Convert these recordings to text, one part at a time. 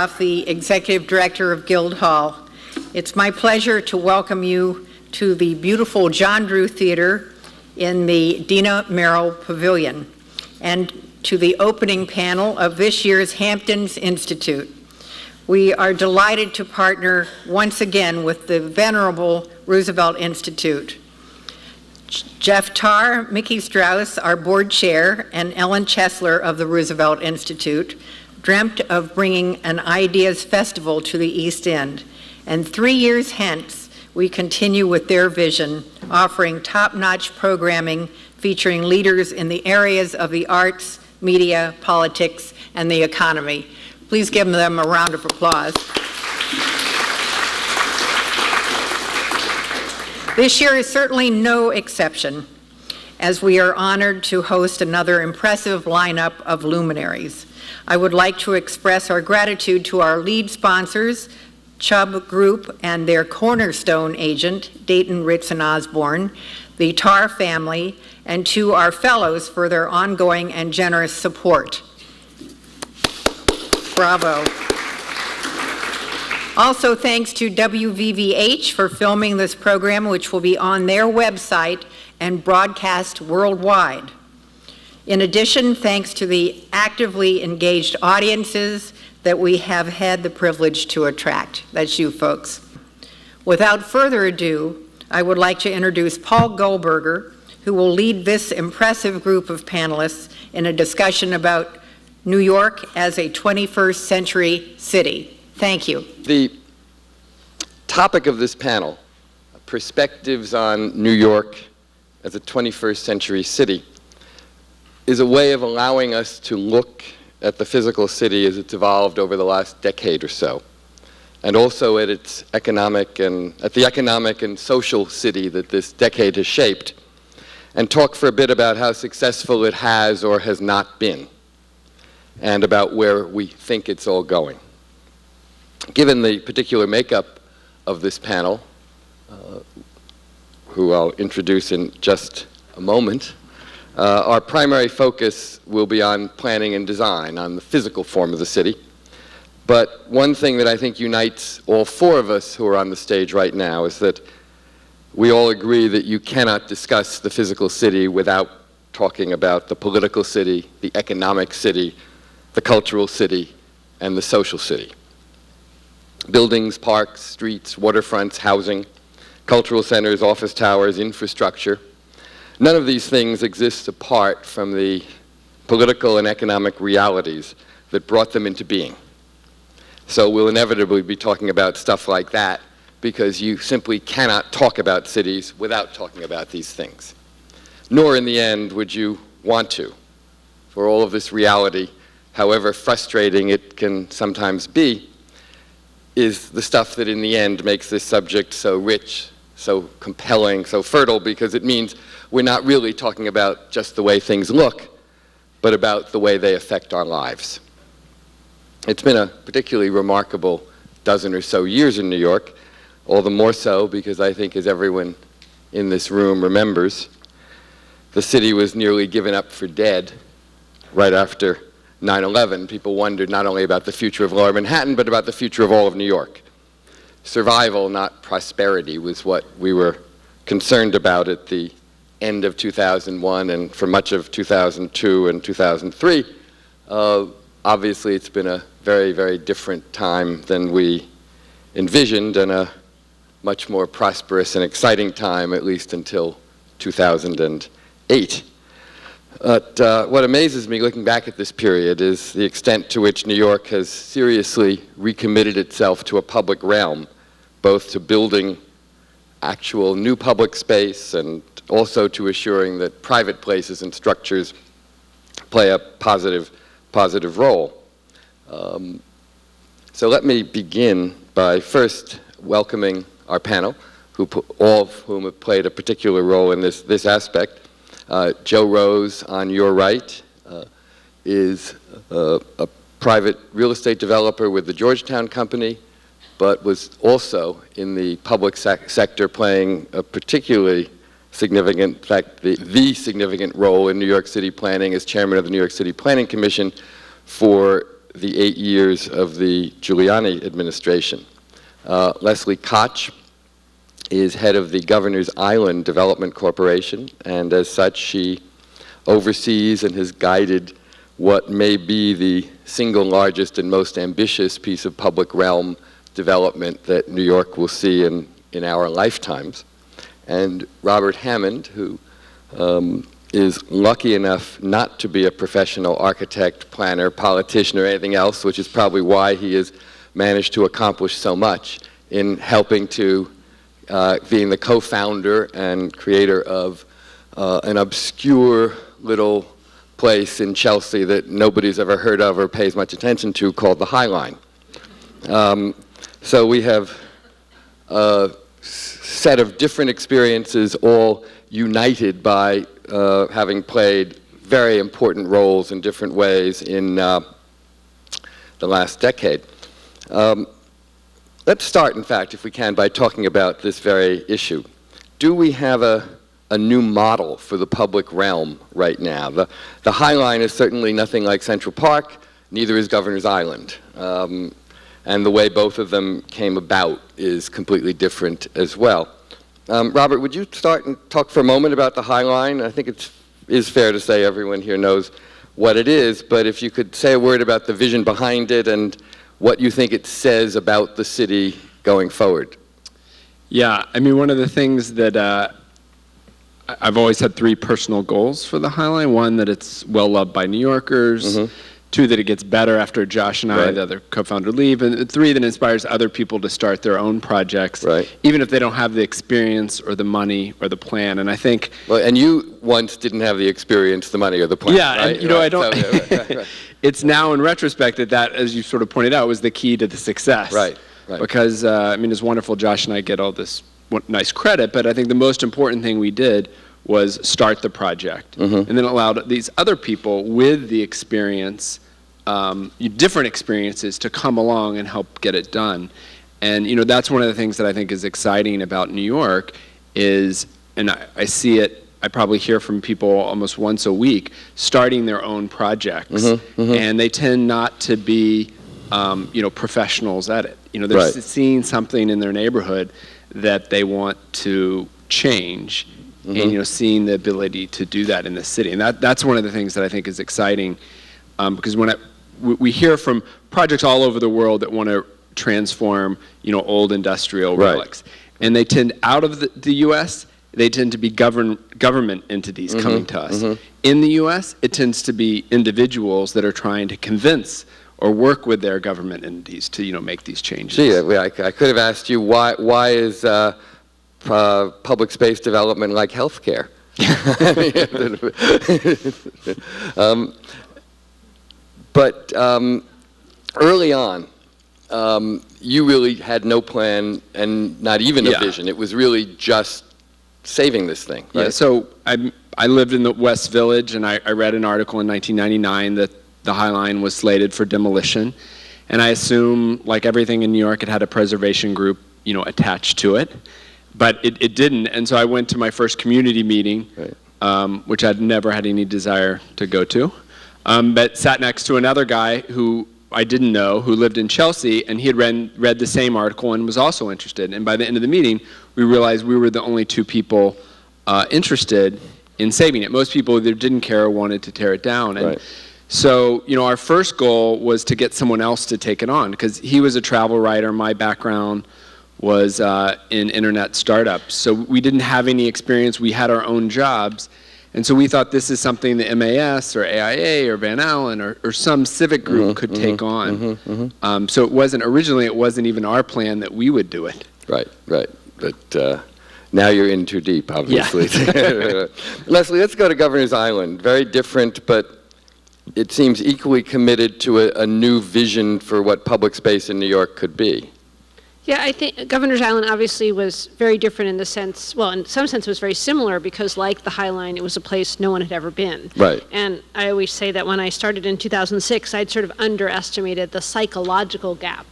Rudolph, the Executive Director of Guildhall. It's my pleasure to welcome you to the beautiful John Drew Theater in the Dina Merrill Pavilion and to the opening panel of this year's Hamptons Institute. We are delighted to partner once again with the venerable Roosevelt Institute. Jeff Tarr, Mickey Strauss, our board chair, and Ellen Chesler of the Roosevelt Institute dreamt of bringing an Ideas Festival to the East End. And 3 years hence, we continue with their vision, offering top-notch programming featuring leaders in the areas of the arts, media, politics, and the economy. Please give them a round of applause. This year is certainly no exception, as we are honored to host another impressive lineup of luminaries. I would like to express our gratitude to our lead sponsors, Chubb Group and their cornerstone agent, Dayton, Ritz and Osborne, the Tarr family, and to our fellows for their ongoing and generous support. Bravo. Also, thanks to WVVH for filming this program, which will be on their website and broadcast worldwide. In addition, thanks to the actively engaged audiences that we have had the privilege to attract. That's you folks. Without further ado, I would like to introduce Paul Goldberger, who will lead this impressive group of panelists in a discussion about New York as a 21st century city. Thank you. The topic of this panel, Perspectives on New York as a 21st century city, is a way of allowing us to look at the physical city as it's evolved over the last decade or so, and also at its the economic and social city that this decade has shaped, and talk for a bit about how successful it has or has not been, and about where we think it's all going. Given the particular makeup of this panel, who I'll introduce in just a moment, our primary focus will be on planning and design, on the physical form of the city. But one thing that I think unites all four of us who are on the stage right now is that we all agree that you cannot discuss the physical city without talking about the political city, the economic city, the cultural city, and the social city. Buildings, parks, streets, waterfronts, housing, cultural centers, office towers, infrastructure. None of these things exist apart from the political and economic realities that brought them into being. So we'll inevitably be talking about stuff like that because you simply cannot talk about cities without talking about these things. Nor in the end would you want to. For all of this reality, however frustrating it can sometimes be, is the stuff that in the end makes this subject so rich, so compelling, so fertile, because it means we're not really talking about just the way things look, but about the way they affect our lives. It's been a particularly remarkable dozen or so years in New York, all the more so because I think, as everyone in this room remembers, the city was nearly given up for dead right after 9/11. People wondered not only about the future of Lower Manhattan, but about the future of all of New York. Survival, not prosperity, was what we were concerned about at the end of 2001 and for much of 2002 and 2003. Obviously, it's been a very, very different time than we envisioned, and a much more prosperous and exciting time, at least until 2008. But what amazes me looking back at this period is the extent to which New York has seriously recommitted itself to a public realm, both to building actual new public space and also to assuring that private places and structures play a positive role. So let me begin by first welcoming our panel, all of whom have played a particular role in this aspect. Joe Rose, on your right, is a private real estate developer with the Georgetown Company, but was also in the public sector playing a particularly significant, in fact, the significant role in New York City planning as chairman of the New York City Planning Commission for the 8 years of the Giuliani administration. Leslie Koch is head of the Governor's Island Development Corporation, and as such, she oversees and has guided what may be the single largest and most ambitious piece of public realm development that New York will see in our lifetimes. And Robert Hammond, who is lucky enough not to be a professional architect, planner, politician, or anything else, which is probably why he has managed to accomplish so much in helping to being the co-founder and creator of an obscure little place in Chelsea that nobody's ever heard of or pays much attention to, called the High Line. So we have a set of different experiences, all united by having played very important roles in different ways in the last decade. Let's start, in fact, if we can, by talking about this very issue. Do we have a new model for the public realm right now? The High Line is certainly nothing like Central Park, neither is Governor's Island. And the way both of them came about is completely different as well. Robert, would you start and talk for a moment about the High Line? I think it is fair to say everyone here knows what it is, but if you could say a word about the vision behind it and what you think it says about the city going forward. Yeah, I mean, one of the things that I've always had three personal goals for the High Line. One, that it's well-loved by New Yorkers. Mm-hmm. Two, that it gets better after Josh and I, the other co-founder, leave. And three, that inspires other people to start their own projects, even if they don't have the experience or the money or the plan. And I think... Well, and you once didn't have the experience, the money, or the plan, yeah, and, you know, I don't... It's now, in retrospect, that, as you sort of pointed out, was the key to the success. Right. Because, I mean, it's wonderful Josh and I get all this nice credit, but I think the most important thing we did was start the project. Mm-hmm. And then allowed these other people with the experience, different experiences, to come along and help get it done. And, you know, that's one of the things that I think is exciting about New York is, and I see it, I probably hear from people almost once a week, starting their own projects. Mm-hmm, mm-hmm. And they tend not to be, you know, professionals at it. You know, they're seeing something in their neighborhood that they want to change, mm-hmm. and, you know, seeing the ability to do that in the city. And that's one of the things that I think is exciting, because when we hear from projects all over the world that want to transform, you know, old industrial relics. And they tend, out of the U.S., they tend to be government entities mm-hmm, coming to us. Mm-hmm. In the U.S., it tends to be individuals that are trying to convince or work with their government entities to, you know, make these changes. Gee, I could have asked you why is public space development like healthcare? But early on, you really had no plan and not even a vision. It was really just saving this thing, right? Yeah, so I lived in the West Village, and I read an article in 1999 that the High Line was slated for demolition. And I assume, like everything in New York, it had a preservation group, you know, attached to it. But it didn't, and so I went to my first community meeting, which I'd never had any desire to go to. But sat next to another guy who I didn't know, who lived in Chelsea, and he had read the same article and was also interested. And by the end of the meeting, we realized we were the only two people interested in saving it. Most people either didn't care or wanted to tear it down. And so, you know, our first goal was to get someone else to take it on, because he was a travel writer. My background was in internet startups. So we didn't have any experience. We had our own jobs. And so we thought this is something the MAS or AIA or Van Allen or some civic group could take on. So originally it wasn't even our plan that we would do it. Right. But now you're in too deep, obviously. Yeah. Leslie, let's go to Governor's Island. Very different, but it seems equally committed to a new vision for what public space in New York could be. Yeah, I think Governor's Island obviously was very different in the sense, well, in some sense it was very similar, because like the High Line, it was a place no one had ever been. Right. And I always say that when I started in 2006, I'd sort of underestimated the psychological gap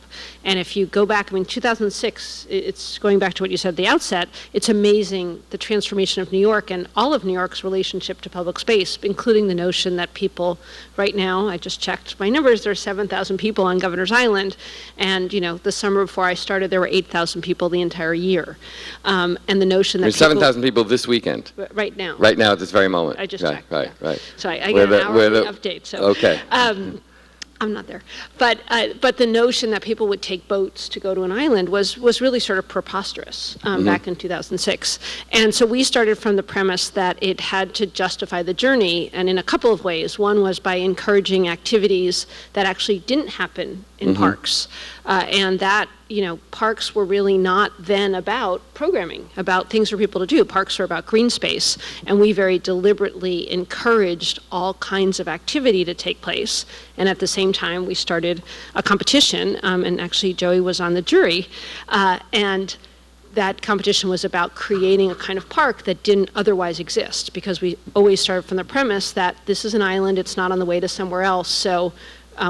And if you go back, I mean, 2006, it's going back to what you said at the outset, it's amazing the transformation of New York and all of New York's relationship to public space, including the notion that people, right now, I just checked my numbers, there are 7,000 people on Governor's Island, and, you know, the summer before I started, there were 8,000 people the entire year. And the notion that 7,000 people this weekend. Right now. Right now at this very moment. I just checked. Right. So I get an hourly update. So okay. I'm not there, but the notion that people would take boats to go to an island was really sort of preposterous back in 2006. And so we started from the premise that it had to justify the journey, and in a couple of ways. One was by encouraging activities that actually didn't happen in parks, and that, you know, parks were really not then about programming, about things for people to do. Parks were about green space, and we very deliberately encouraged all kinds of activity to take place. And at the same time, we started a competition, and actually Joey was on the jury, and that competition was about creating a kind of park that didn't otherwise exist, because we always started from the premise that this is an island, it's not on the way to somewhere else, so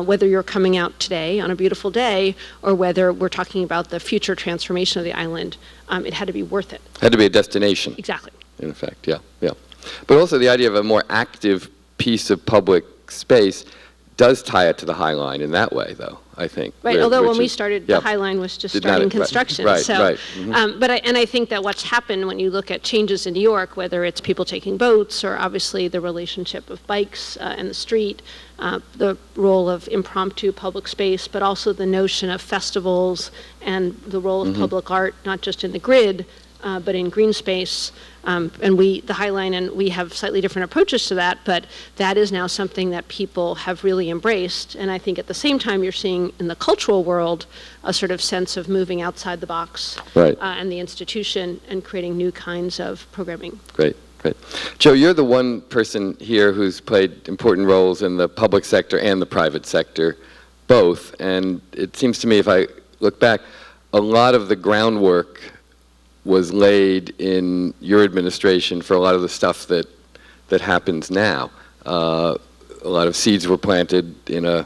whether you're coming out today on a beautiful day or whether we're talking about the future transformation of the island, it had to be worth it. Had to be a destination. Exactly. In effect, yeah. But also the idea of a more active piece of public space does tie it to the High Line in that way, though, I think. Right, although when we started, the High Line was just starting construction. Right. But I think that what's happened when you look at changes in New York, whether it's people taking boats or obviously the relationship of bikes and the street, the role of impromptu public space, but also the notion of festivals and the role of public art, not just in the grid, but in green space. And the High Line, and we have slightly different approaches to that, but that is now something that people have really embraced. And I think at the same time, you're seeing in the cultural world a sort of sense of moving outside the box and the institution and creating new kinds of programming. Great. Joe, you're the one person here who's played important roles in the public sector and the private sector, both. And it seems to me, if I look back, a lot of the groundwork was laid in your administration for a lot of the stuff that happens now. A lot of seeds were planted in a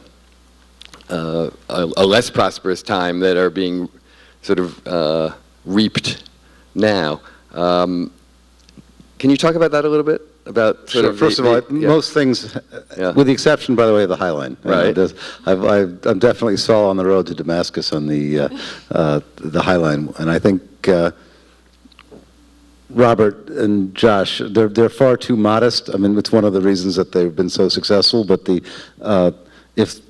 less prosperous time that are being sort of reaped now. Can you talk about that a little bit? About sure. First of all, most things, with the exception, by the way, of the High Line. Right. I'm definitely saw on the road to Damascus on the High Line, and I think Robert and Josh, they're far too modest. I mean, it's one of the reasons that they've been so successful. But if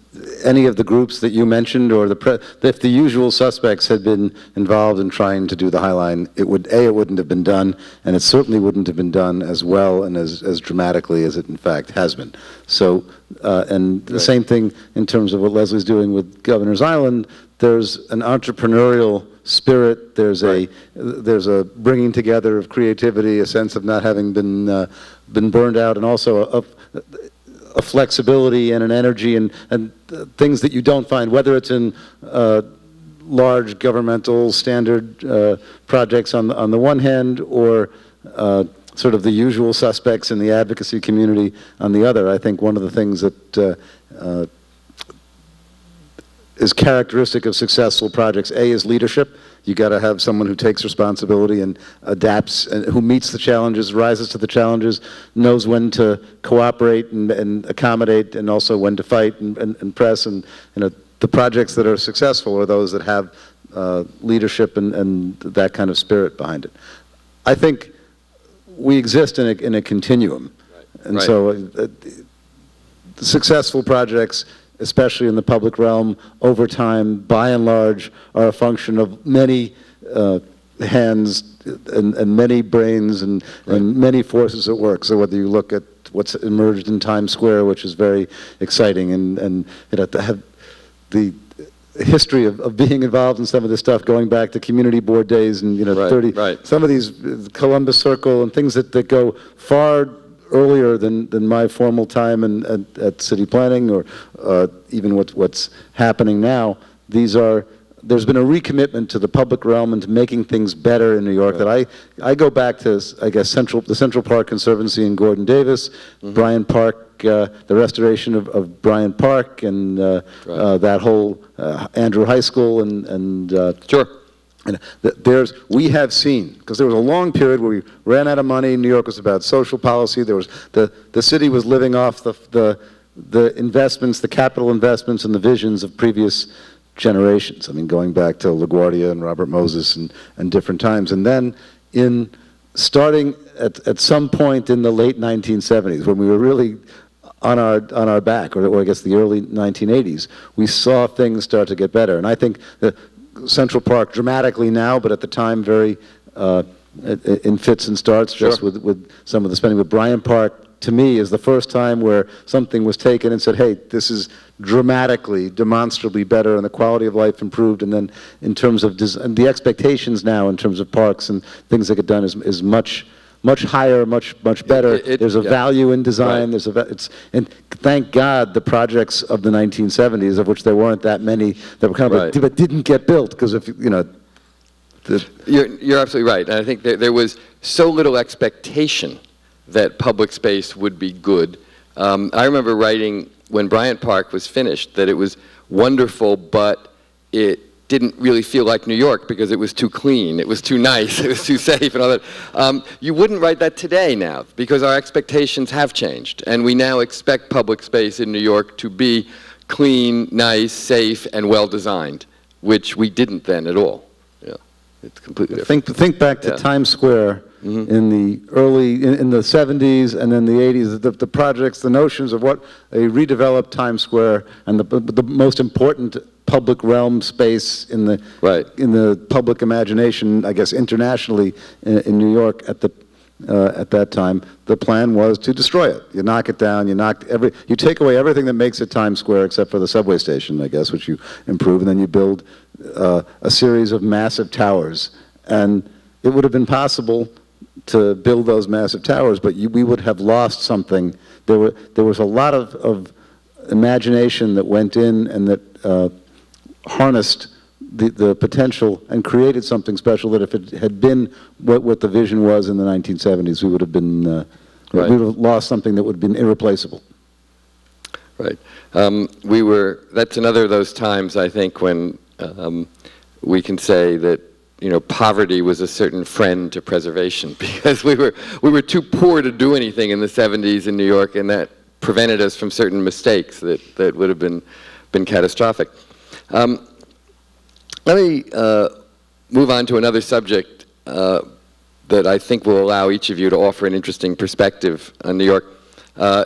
any of the groups that you mentioned, or if the usual suspects had been involved in trying to do the High Line, it wouldn't have been done, and it certainly wouldn't have been done as well and as dramatically as it in fact has been. So, and the same thing in terms of what Leslie's doing with Governor's Island. There's an entrepreneurial spirit. There's a bringing together of creativity, a sense of not having been burned out, and also a flexibility and an energy and things that you don't find, whether it's in large governmental standard projects on the one hand, or sort of the usual suspects in the advocacy community on the other. I think one of the things that is characteristic of successful projects, is leadership. You got to have someone who takes responsibility and adapts, and who meets the challenges, rises to the challenges, knows when to cooperate and accommodate, and also when to fight and press. And the projects that are successful are those that have leadership and that kind of spirit behind it. I think we exist in a continuum, and so successful projects, especially in the public realm, over time, by and large, are a function of many hands and many brains and many forces at work. So whether you look at what's emerged in Times Square, which is very exciting, and to have the history of being involved in some of this stuff, going back to community board days and some of these Columbus Circle and things that go far earlier than my formal time at city planning, or even what's happening now. There's been a recommitment to the public realm and to making things better in New York. That I go back to, I guess, the Central Park Conservancy and Gordon Davis, Bryant Park the restoration of Bryant Park and that whole Andrew High School and Sure. And we have seen, because there was a long period where we ran out of money. New York was about social policy. There was the city was living off the investments, the capital investments, and the visions of previous generations. I mean, going back to LaGuardia and Robert Moses and different times. And then starting at some point in the late 1970s, when we were really on our back, or I guess the early 1980s, we saw things start to get better. And I think that Central Park dramatically now, but at the time very in fits and starts, just with some of the spending. But Bryant Park, to me, is the first time where something was taken and said, hey, this is dramatically, demonstrably better, and the quality of life improved. And then in terms of and the expectations now in terms of parks and things that get done is much higher, much better. There's a value in design. Right. And thank God the projects of the 1970s, of which there weren't that many, that were kind of but didn't get built because of You're absolutely right, and I think there was so little expectation that public space would be good. I remember writing when Bryant Park was finished that it was wonderful, but it didn't really feel like New York because it was too clean, it was too nice, it was too safe and all that. You wouldn't write that today now because our expectations have changed, and we now expect public space in New York to be clean, nice, safe, and well-designed, which we didn't then at all. Yeah, it's completely different. Think back to Times Square in the in the 70s and then the 80s, the projects, the notions of what a redeveloped Times Square and the most important public realm space in the public imagination, I guess internationally in New York at that time, the plan was to destroy it. You knock it down, you take away everything that makes it Times Square except for the subway station, I guess, which you improve, and then you build a series of massive towers. And it would have been possible to build those massive towers, but we would have lost something. There was a lot of imagination that went in and that harnessed the potential and created something special that if it had been what the vision was in the 1970s, we would have been we would have lost something that would have been irreplaceable. Right. That's another of those times, I think, when we can say that poverty was a certain friend to preservation, because we were too poor to do anything in the 70s in New York, and that prevented us from certain mistakes that would have been catastrophic. Let me move on to another subject that I think will allow each of you to offer an interesting perspective on New York.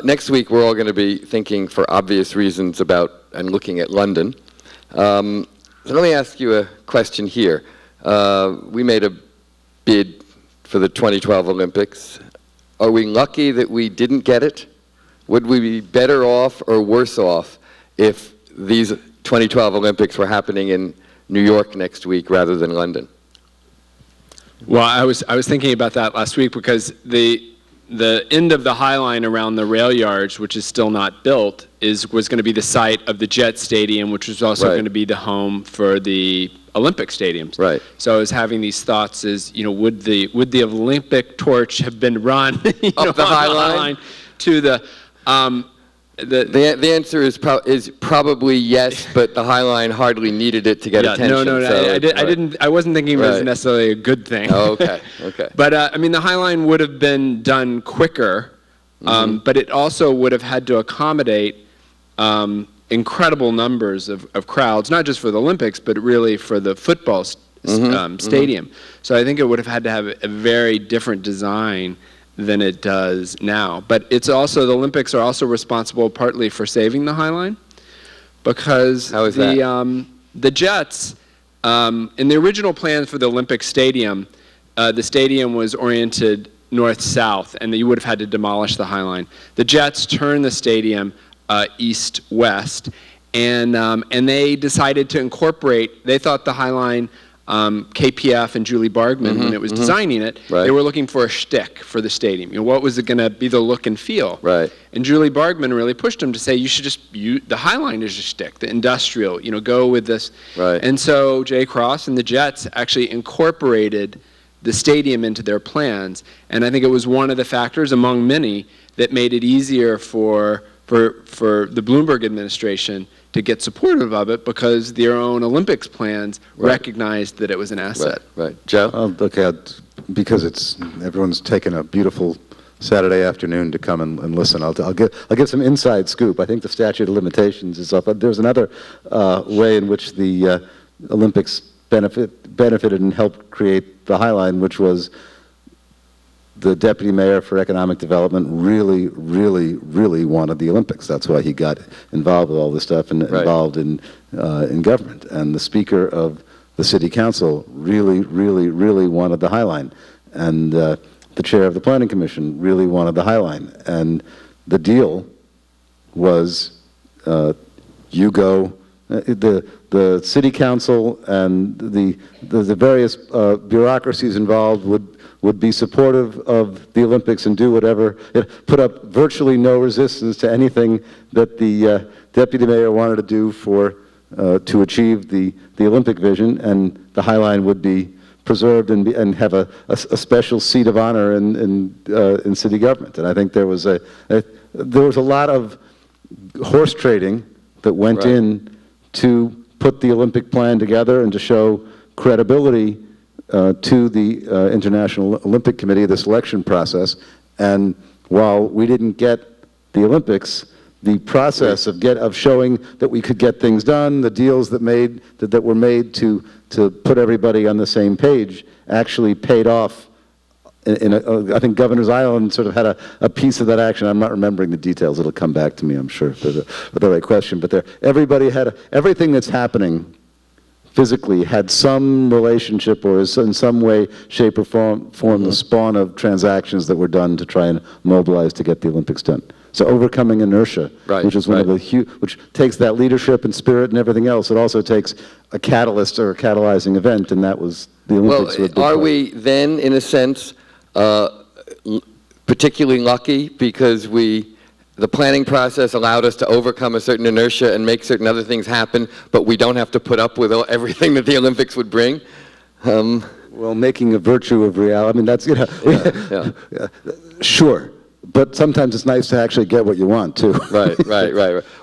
Next week, we're all going to be thinking, for obvious reasons, about and looking at London. So let me ask you a question here. We made a bid for the 2012 Olympics. Are we lucky that we didn't get it? Would we be better off or worse off if these 2012 Olympics were happening in New York next week rather than London? Well, I was thinking about that last week because the end of the High Line around the rail yards, which is still not built, was going to be the site of the Jet Stadium, which was also going to be the home for the Olympic stadiums. Right. So I was having these thoughts: would the Olympic torch have been run up the High Line to the The answer is probably yes, but the High Line hardly needed it to get attention. No, I wasn't thinking it was necessarily a good thing. Oh, okay. But I mean, the High Line would have been done quicker, but it also would have had to accommodate incredible numbers of crowds, not just for the Olympics, but really for the football stadium. So I think it would have had to have a very different design than it does now. But it's also, the Olympics are also responsible partly for saving the High Line, because how is that? The Jets, in the original plans for the Olympic Stadium, the stadium was oriented north-south, and you would have had to demolish the High Line. The Jets turned the stadium east-west, and they decided to incorporate, they thought the High Line, KPF and Julie Bargman, when it was designing it, they were looking for a shtick for the stadium. What was it going to be the look and feel? Right. And Julie Bargman really pushed him to say, you should just, the High Line is a shtick, the industrial, go with this. Right. And so Jay Cross and the Jets actually incorporated the stadium into their plans, and I think it was one of the factors, among many, that made it easier for the Bloomberg administration to get supportive of it because their own Olympics plans recognized that it was an asset. Right. Joe? Okay, because everyone's taken a beautiful Saturday afternoon to come and listen. I'll give some inside scoop. I think the statute of limitations is up. There's another way in which the Olympics benefited and helped create the High Line, which was the deputy mayor for economic development really, really, really wanted the Olympics. That's why he got involved with all this stuff and involved in government. And the speaker of the city council really, really, really wanted the High Line. And the chair of the planning commission really wanted the High Line. And the deal was you go, the city council and the various bureaucracies involved would be supportive of the Olympics and do whatever, put up virtually no resistance to anything that the deputy mayor wanted to do to achieve the Olympic vision, and the High Line would be preserved and have a special seat of honor in city government. And I think there was a lot of horse trading that went in to put the Olympic plan together and to show credibility to the International Olympic Committee, the selection process. And while we didn't get the Olympics, the process of showing that we could get things done, the deals that were made to put everybody on the same page actually paid off. I think Governor's Island sort of had a piece of that action. I'm not remembering the details. It'll come back to me, I'm sure, for the right question. But everybody had everything that's happening physically had some relationship or is in some way, shape, or form the spawn of transactions that were done to try and mobilize to get the Olympics done. So overcoming inertia, which is one of the which takes that leadership and spirit and everything else. It also takes a catalyst or a catalyzing event, and that was the Olympics. Well, are we then, in a sense, particularly lucky because the planning process allowed us to overcome a certain inertia and make certain other things happen, but we don't have to put up with everything that the Olympics would bring? Well, making a virtue of reality, I mean, that's, sure. But sometimes it's nice to actually get what you want, too. Right.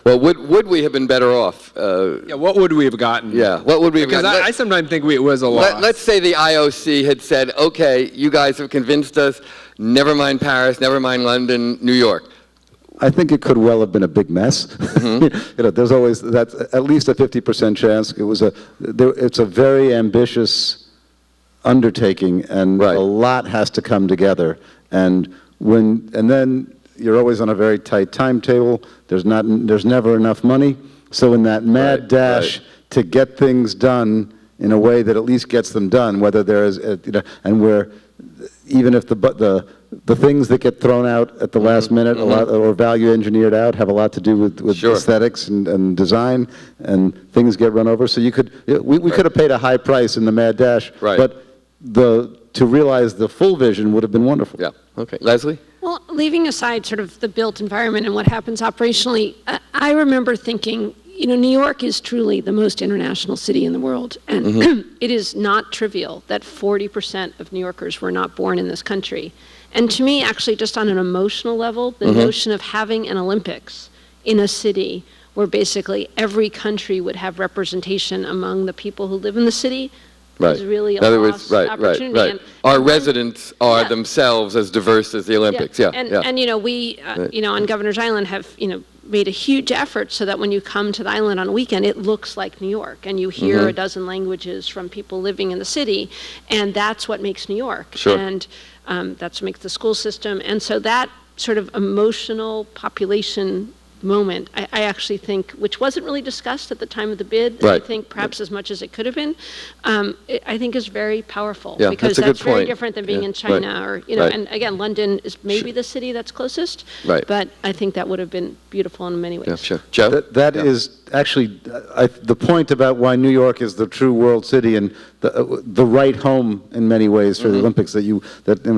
Well, would we have been better off? What would we have gotten? Yeah, what would we have gotten? Because I sometimes think it was a loss. Let's say the IOC had said, okay, you guys have convinced us, never mind Paris, never mind London, New York. I think it could well have been a big mess. There's always, that's at least a 50% chance. It's a very ambitious undertaking, and a lot has to come together. And then you're always on a very tight timetable. There's never enough money. So in that mad dash to get things done in a way that at least gets them done, whether there is, and where even if the things that get thrown out at the last minute, a lot, or value engineered out, have a lot to do with aesthetics and design, and things get run over. So we could have paid a high price in the mad dash, but to realize the full vision would have been wonderful. Yeah. Okay. Leslie? Well, leaving aside sort of the built environment and what happens operationally, I remember thinking, New York is truly the most international city in the world, and it is not trivial that 40% of New Yorkers were not born in this country. And to me, actually, just on an emotional level, the notion of having an Olympics in a city where basically every country would have representation among the people who live in the city is really a lost opportunity. Right. Our residents are themselves as diverse as the Olympics. And we, on Governor's Island have, made a huge effort so that when you come to the island on a weekend, it looks like New York, and you hear a dozen languages from people living in the city, and that's what makes New York. And that's what makes the school system. And so that sort of emotional population moment, I actually think, which wasn't really discussed at the time of the bid, I think perhaps as much as it could have been, I think is very powerful, because that's very different than being in China or, and again, London is maybe the city that's closest, but I think that would have been beautiful in many ways. Yeah, sure. Joe? That is actually the point about why New York is the true world city and the right home in many ways for the Olympics, and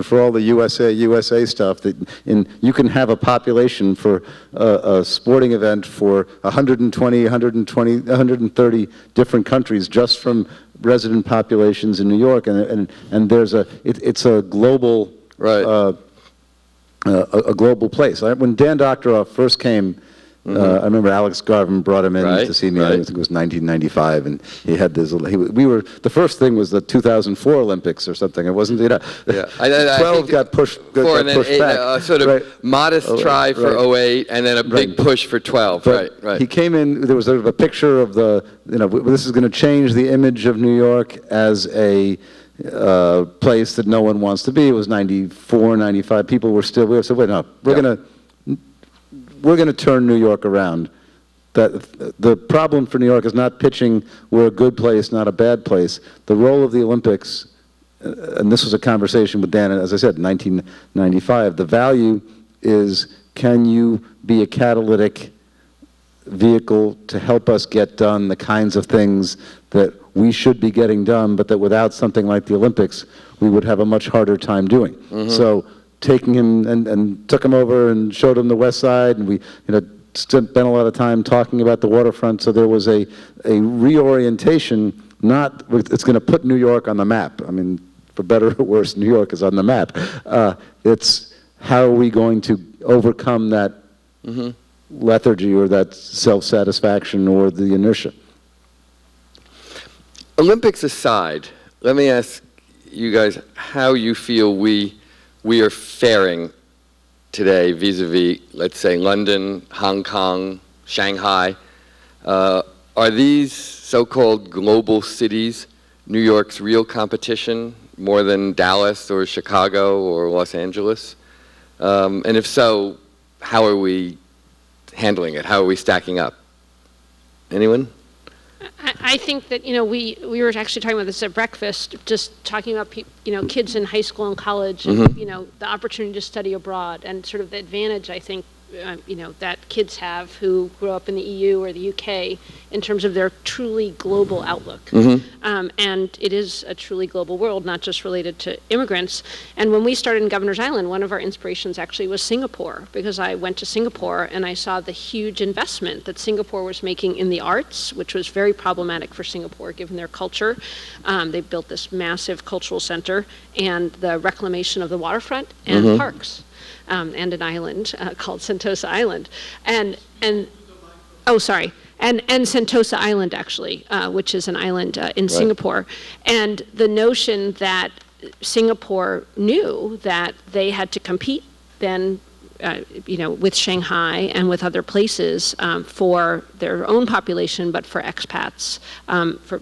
for all the USA stuff, you can have a population for a sporting event for 130 different countries just from resident populations in New York, and there's it's a global a global place. When Dan Doctorow first came, I remember Alex Garvin brought him in to see me. I think it was 1995, and he had this. We were the first thing was the 2004 Olympics or something. It wasn't 12 got pushed. And then a sort of modest try for 08, and then a big push for 12. But he came in. There was sort of a picture of the. This is going to change the image of New York as a place that no one wants to be. It was 94, 95. People were still. We said, wait, no, we're going to turn New York around. That the problem for New York is not pitching we're a good place, not a bad place. The role of the Olympics, and this was a conversation with Dan, as I said, in 1995, the value is, can you be a catalytic vehicle to help us get done the kinds of things that we should be getting done, but that without something like the Olympics, we would have a much harder time doing. So taking him and took him over and showed him the West Side, and we spent a lot of time talking about the waterfront. So there was a reorientation. Not it's going to put New York on the map. I mean, for better or worse, New York is on the map. It's how are we going to overcome that lethargy or that self-satisfaction or the inertia. Olympics aside, let me ask you guys how you feel we are faring today vis-a-vis, let's say, London, Hong Kong, Shanghai. Are these so-called global cities New York's real competition, more than Dallas or Chicago or Los Angeles? And if so, how are we handling it? How are we stacking up? Anyone? I think that, we were actually talking about this at breakfast, just talking about, kids in high school and college, and, the opportunity to study abroad, and sort of the advantage, I think, that kids have who grew up in the EU or the UK in terms of their truly global outlook. And it is a truly global world, not just related to immigrants. And when we started in Governor's Island, one of our inspirations actually was Singapore, because I went to Singapore and I saw the huge investment that Singapore was making in the arts, which was very problematic for Singapore given their culture. They built this massive cultural center, and the reclamation of the waterfront and parks. And an island called Sentosa Island, and Sentosa Island actually, which is an island in Singapore, and the notion that Singapore knew that they had to compete then, with Shanghai and with other places for their own population, but for expats, for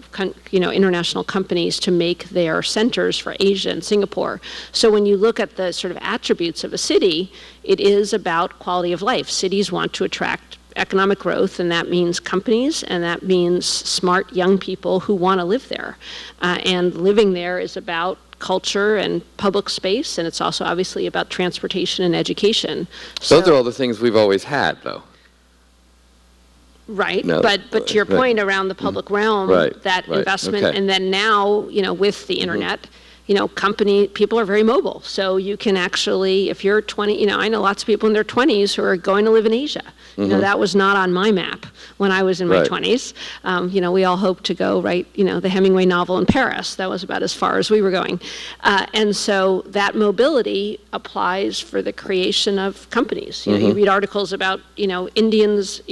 international companies to make their centers for Asia and Singapore. So when you look at the sort of attributes of a city, it is about quality of life. Cities want to attract economic growth, and that means companies, and that means smart young people who want to live there. And living there is about culture and public space, and it's also obviously about transportation and education. So, those are all the things we've always had, though. Right, no, but to your point around the public realm, that investment, and then now, with the internet, people are very mobile. So you can actually, if you're 20, I know lots of people in their 20s who are going to live in Asia. That was not on my map when I was in my 20s. We all hoped to go the Hemingway novel in Paris. That was about as far as we were going. And so that mobility applies for the creation of companies. You read articles about, Indians,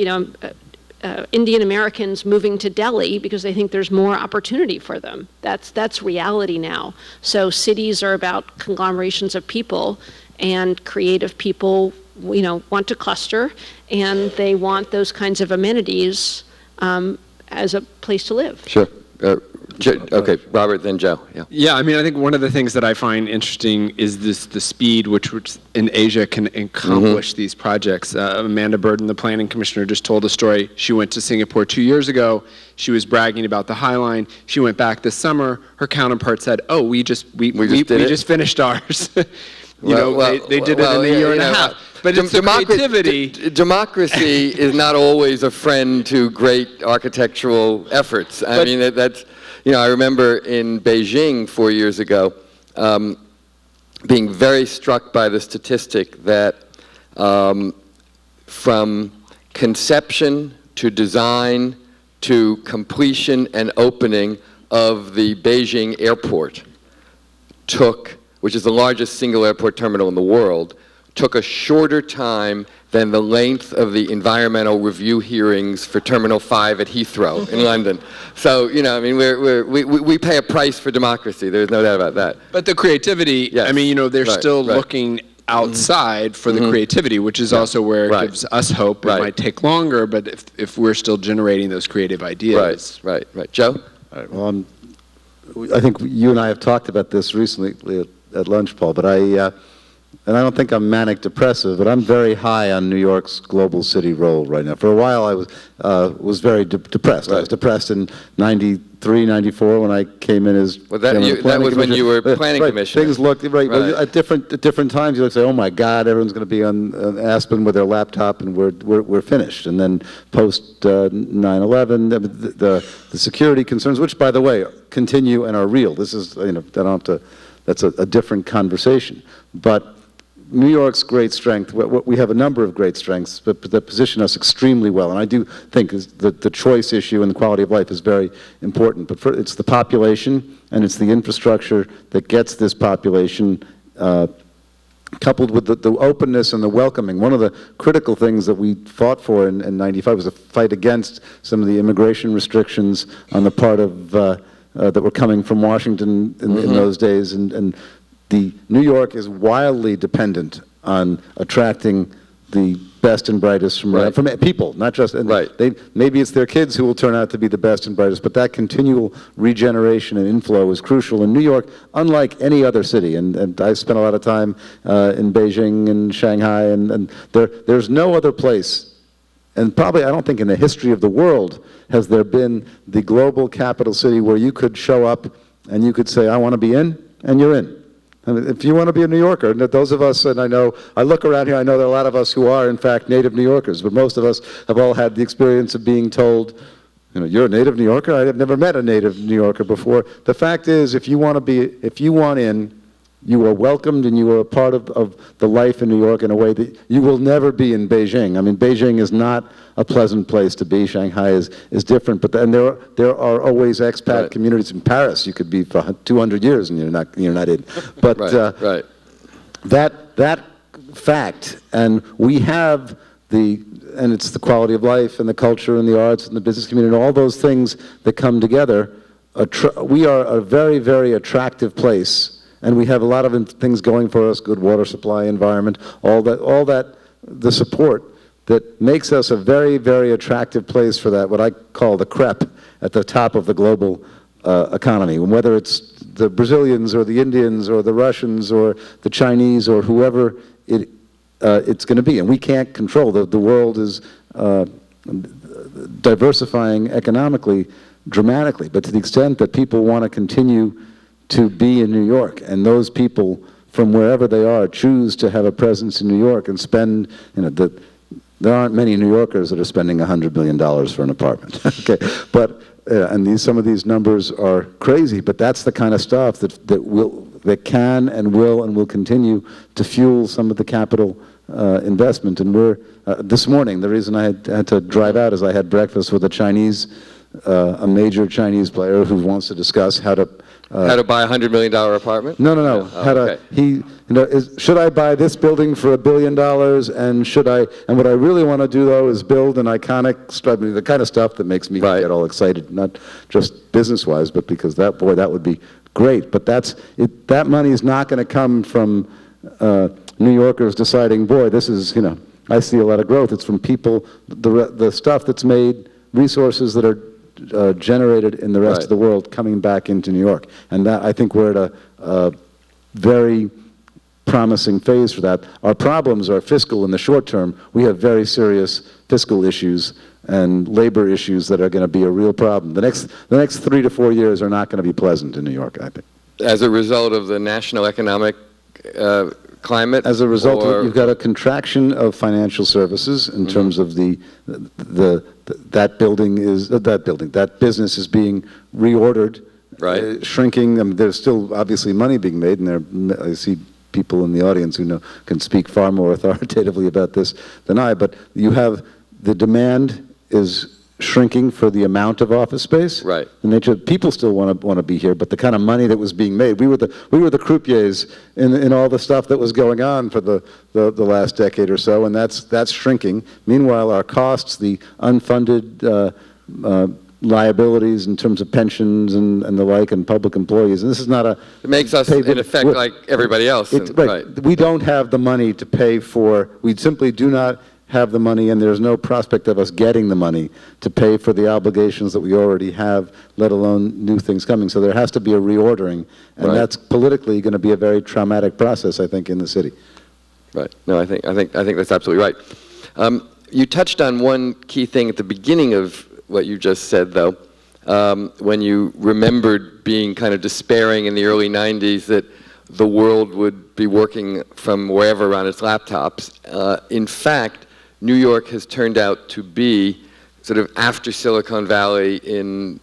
Indian Americans moving to Delhi because they think there's more opportunity for them. That's reality now. So cities are about conglomerations of people, and creative people, want to cluster, and they want those kinds of amenities as a place to live. Sure. Okay, Robert, then Joe. Yeah, I think one of the things that I find interesting is the speed which in Asia can accomplish these projects. Amanda Burden, the planning commissioner, just told a story. She went to Singapore 2 years ago. She was bragging about the High Line. She went back this summer. Her counterpart said, "Oh, we just finished ours." They did it in a year and a half. But it's creativity. Democracy is not always a friend to great architectural efforts. I remember in Beijing 4 years ago being very struck by the statistic that from conception to design to completion and opening of the Beijing airport which is the largest single airport terminal in the world, took a shorter time than the length of the environmental review hearings for Terminal 5 at Heathrow in London. So, you know, I mean, we pay a price for democracy. There's no doubt about that. But the creativity, yes. I mean, you know, they're still looking outside for the creativity, which is also where it gives us hope. It might take longer, but if we're still generating those creative ideas. Right. Joe? All right, well, I think you and I have talked about this recently at lunch, Paul, but and I don't think I'm manic depressive, but I'm very high on New York's global city role right now. For a while, I was very depressed. I was depressed in '93, '94 when I came in as that was when you were planning commissioner. Things looked at different times. You would say, "Oh my God, everyone's going to be on Aspen with their laptop, and we're finished." And then post 9/11, the security concerns, which by the way continue and are real. This is I don't have to. That's a different conversation, but. New York's great strength, we have a number of great strengths, but that position us extremely well. And I do think the choice issue and the quality of life is very important. But it's the population and it's the infrastructure that gets this population coupled with the openness and the welcoming. One of the critical things that we fought for in '95 was a fight against some of the immigration restrictions on the part of that were coming from Washington in those days. And the New York is wildly dependent on attracting the best and brightest from people, not just maybe it's their kids who will turn out to be the best and brightest, but that continual regeneration and inflow is crucial in New York, unlike any other city. And I spent a lot of time in Beijing and Shanghai, and there's no other place, and probably I don't think in the history of the world has there been the global capital city where you could show up and you could say, I want to be in, and you're in. And if you want to be a New Yorker, and those of us, and I look around here, I know there are a lot of us who are, in fact, native New Yorkers, but most of us have all had the experience of being told, you're a native New Yorker? I have never met a native New Yorker before. The fact is, if you want in, you are welcomed and you are a part of the life in New York in a way that you will never be in Beijing. I mean, Beijing is not a pleasant place to be. Shanghai is different, but and there are always expat communities in Paris. You could be for 200 years and you're not in. But that fact, and we have and it's the quality of life and the culture and the arts and the business community and all those things that come together. We are a very, very attractive place. And we have a lot of things going for us, good water supply, environment, all that, the support that makes us a very, very attractive place for that, what I call the crepe at the top of the global economy. Whether it's the Brazilians or the Indians or the Russians or the Chinese or whoever it's going to be. And we can't control. The world is diversifying economically dramatically. But to the extent that people want to continue to be in New York, and those people from wherever they are choose to have a presence in New York and spend, there aren't many New Yorkers that are spending $100 million for an apartment. Okay, but and some of these numbers are crazy, but that's the kind of stuff that can and will continue to fuel some of the capital investment. And we're this morning, the reason I had to drive out is I had breakfast with a major Chinese player who wants to discuss how to buy a $100 million apartment? No. Should I buy this building for $1 billion? And what I really want to do though is build an iconic, the kind of stuff that makes me get all excited, not just business-wise, but because that would be great. But that money is not going to come from New Yorkers deciding, boy, this is, I see a lot of growth. It's from people, the stuff that's made, resources that are generated in the rest of the world coming back into New York. And that, I think we're at a very promising phase for that. Our problems are fiscal in the short term. We have very serious fiscal issues and labor issues that are going to be a real problem. The next 3 to 4 years are not going to be pleasant in New York, I think. As a result of the national economic climate? As a result of it, you've got a contraction of financial services in terms of that business is being reordered, shrinking. I mean, there's still obviously money being made, and I see people in the audience who can speak far more authoritatively about this than I. But you have the demand is shrinking for the amount of office space. Right. The nature of people still want to be here, but the kind of money that was being made, we were the croupiers in all the stuff that was going on for the last decade or so, and that's shrinking. Meanwhile, our costs, the unfunded liabilities in terms of pensions and the like, and public employees, and this is not a... It makes us, in effect, like everybody else. Right. We don't have the money to pay for, we simply do not have the money, and there's no prospect of us getting the money to pay for the obligations that we already have, let alone new things coming. So there has to be a reordering, and that's politically going to be a very traumatic process, I think, in the city. Right. No, I think that's absolutely right. You touched on one key thing at the beginning of what you just said, though, when you remembered being kind of despairing in the early 90s that the world would be working from wherever on its laptops. In fact, New York has turned out to be, sort of after Silicon Valley in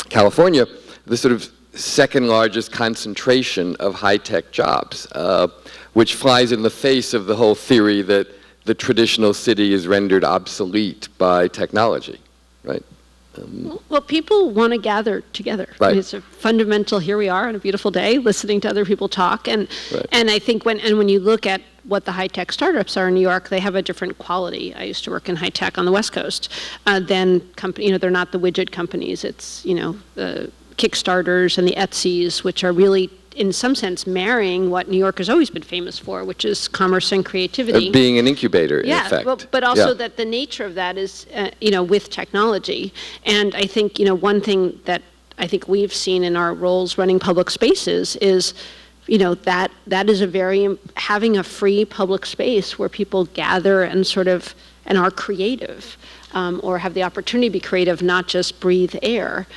California, the sort of second largest concentration of high-tech jobs, which flies in the face of the whole theory that the traditional city is rendered obsolete by technology, right? Well, people want to gather together. Right. I mean, it's a fundamental, here we are on a beautiful day, listening to other people talk. And I think when you look at what the high-tech startups are in New York, they have a different quality. I used to work in high-tech on the West Coast. Then, they're not the widget companies. It's, the Kickstarters and the Etsy's, which are really, in some sense, marrying what New York has always been famous for, which is commerce and creativity. Being an incubator, in effect. Yeah, but also that the nature of that is, with technology. And I think, one thing that I think we've seen in our roles running public spaces is, that is having a free public space where people gather and and are creative. Or have the opportunity to be creative, not just breathe air,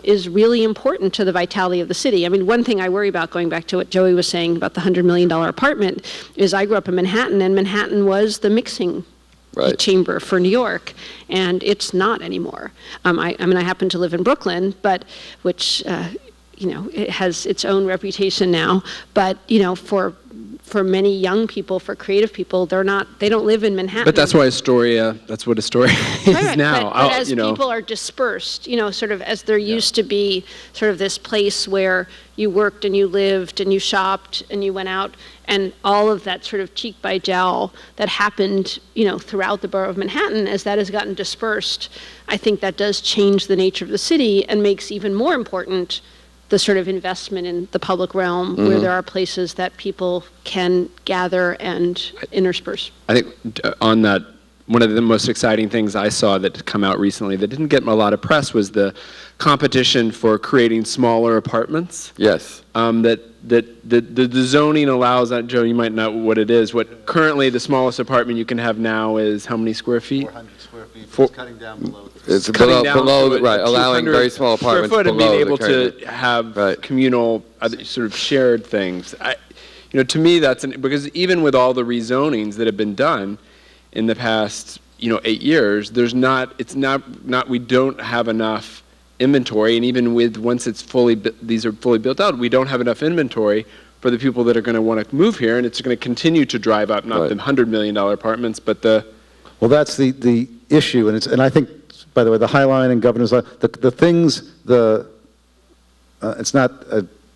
is really important to the vitality of the city. I mean, one thing I worry about, going back to what Joey was saying about the $100 million apartment, is I grew up in Manhattan, and Manhattan was the mixing chamber for New York, and it's not anymore. I happen to live in Brooklyn, but which it has its own reputation now. But for many young people, for creative people, they don't live in Manhattan. But that's why Astoria, that's what Astoria is now. But as people are dispersed, as there used to be sort of this place where you worked and you lived and you shopped and you went out, and all of that sort of cheek by jowl that happened, throughout the borough of Manhattan, as that has gotten dispersed, I think that does change the nature of the city and makes even more important the sort of investment in the public realm, where there are places that people can gather and intersperse. I think on that, one of the most exciting things I saw that come out recently that didn't get a lot of press was the competition for creating smaller apartments. Yes. The zoning allows that. Joe, you might know what it is. What currently the smallest apartment you can have now is how many square feet? 400 square feet. It's cutting down below. It's below right, allowing very small apartments square foot and being able to have communal, sort of shared things. To me, because even with all the rezonings that have been done in the past, 8 years, we don't have enough inventory, and even once these are fully built out, we don't have enough inventory for the people that are going to want to move here, and it's going to continue to drive up not the $100 million apartments, but the... Well, that's the issue, and I think, by the way, the High Line and Governor's Line, the things, it's not